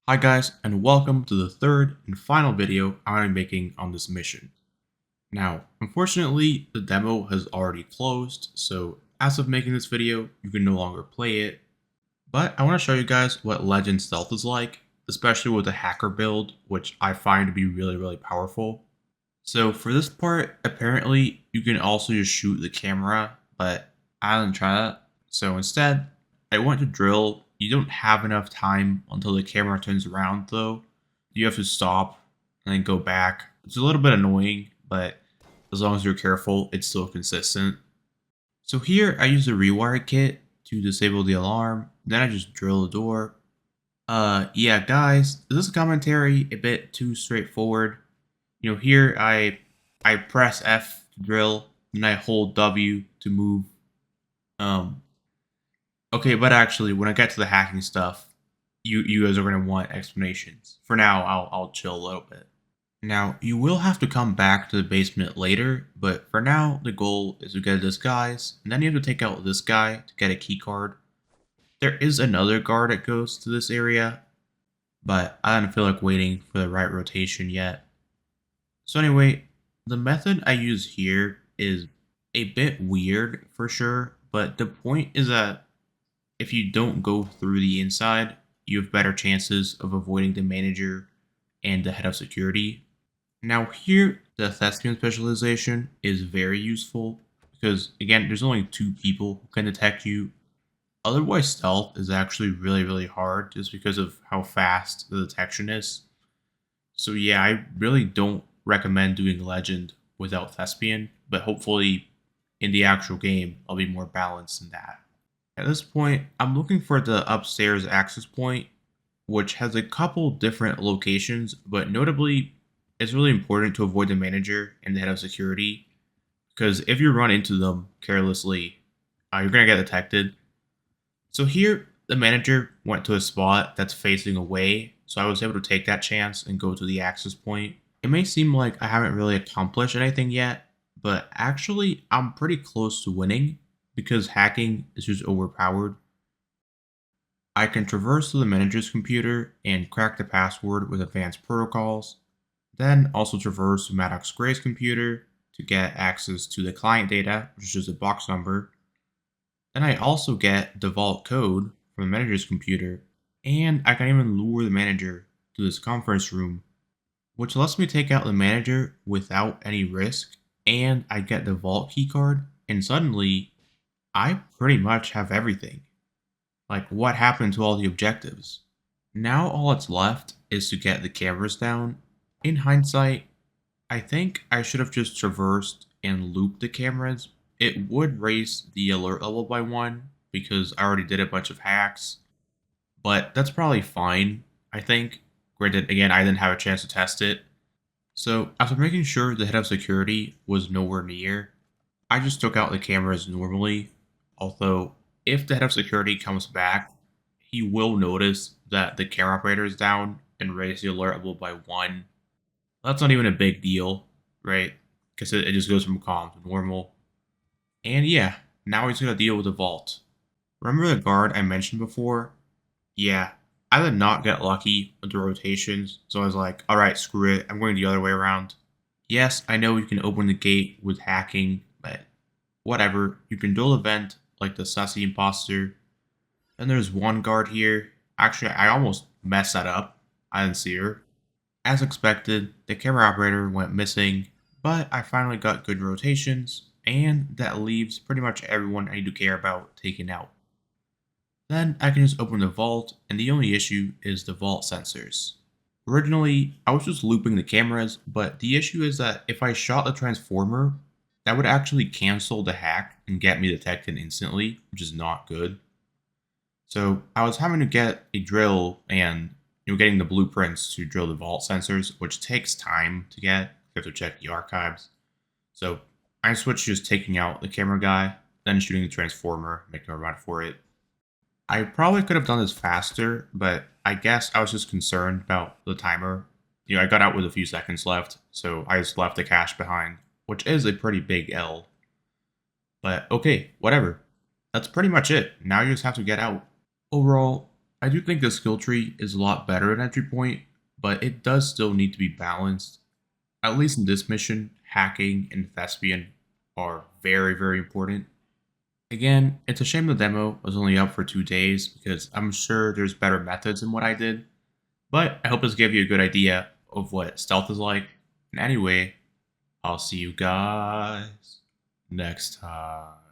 Hi guys, and welcome to the third and final video I'm making on this mission. Now, unfortunately, the demo has already closed, so as of making this video, you can no longer play it. But I want to show you guys what Legend Stealth is like, especially with the hacker build, which I find to be really powerful. So for this part, apparently you can also just shoot the camera, but I didn't try that. So instead, I went to drill. You don't have enough time until the camera turns around though. You have to stop and then go back. It's a little bit annoying, but as long as you're careful, it's still consistent. So here I use the rewire kit to disable the alarm. Then I just drill the door. Yeah guys, is this commentary a bit too straightforward? Here I press F to drill, and I hold W to move. Um, okay, but actually, when I get to the hacking stuff, you guys are gonna want explanations. For now, I'll chill a little bit. Now you will have to come back to the basement later, but for now the goal is to get this guy's, and then you have to take out this guy to get a key card. There is another guard that goes to this area, but I don't feel like waiting for the right rotation yet. So anyway, the method I use here is a bit weird for sure, but the point is that if you don't go through the inside, you have better chances of avoiding the manager and the head of security. Now here, the thespian specialization is very useful because again, there's only two people who can detect you. Otherwise, stealth is actually really hard just because of how fast the detection is. So yeah, I really don't recommend doing Legend without Thespian, but hopefully in the actual game, I'll be more balanced than that. At this point, I'm looking for the upstairs access point, which has a couple different locations, but notably, it's really important to avoid the manager and the head of security, because if you run into them carelessly, you're going to get detected. So here, the manager went to a spot that's facing away, so I was able to take that chance and go to the access point. It may seem like I haven't really accomplished anything yet, but actually I'm pretty close to winning because hacking is just overpowered. I can traverse to the manager's computer and crack the password with advanced protocols, then also traverse to Maddox Gray's computer to get access to the client data, which is just a box number. Then I also get the vault code from the manager's computer, and I can even lure the manager to this conference room, which lets me take out the manager without any risk, and I get the vault keycard, and suddenly, I pretty much have everything. Like, what happened to all the objectives? Now all that's left is to get the cameras down. In hindsight, I think I should have just traversed and looped the cameras. It would raise the alert level by 1 because I already did a bunch of hacks, but that's probably fine, I think. Granted, again, I didn't have a chance to test it. So after making sure the head of security was nowhere near, I just took out the cameras normally, although if the head of security comes back, he will notice that the camera operator is down and raise the alert level by 1. That's not even a big deal, right? Because it just goes from calm to normal. And yeah, now he's gonna deal with the vault. Remember the guard I mentioned before? Yeah, I did not get lucky with the rotations, so I was like, alright, screw it, I'm going the other way around. Yes, I know you can open the gate with hacking, but whatever, you can dual event like the sussy imposter. And there's one guard here. Actually, I almost messed that up. I didn't see her. As expected, the camera operator went missing, but I finally got good rotations, and that leaves pretty much everyone I need to care about taken out. Then I can just open the vault, and the only issue is the vault sensors. Originally, I was just looping the cameras, but the issue is that if I shot the transformer, that would actually cancel the hack and get me detected instantly, which is not good. So I was having to get a drill and getting the blueprints to drill the vault sensors, which takes time to get. You have to check the archives. So I switched to just taking out the camera guy, then shooting the transformer, making a run for it. I probably could have done this faster, but I guess I was just concerned about the timer. I got out with a few seconds left, so I just left the cache behind, which is a pretty big L. But okay, whatever. That's pretty much it. Now you just have to get out. Overall, I do think the skill tree is a lot better at entry point, but it does still need to be balanced. At least in this mission, hacking and thespian are very, very important. Again, it's a shame the demo was only up for 2 days because I'm sure there's better methods than what I did, but I hope this gave you a good idea of what stealth is like. And anyway, I'll see you guys next time.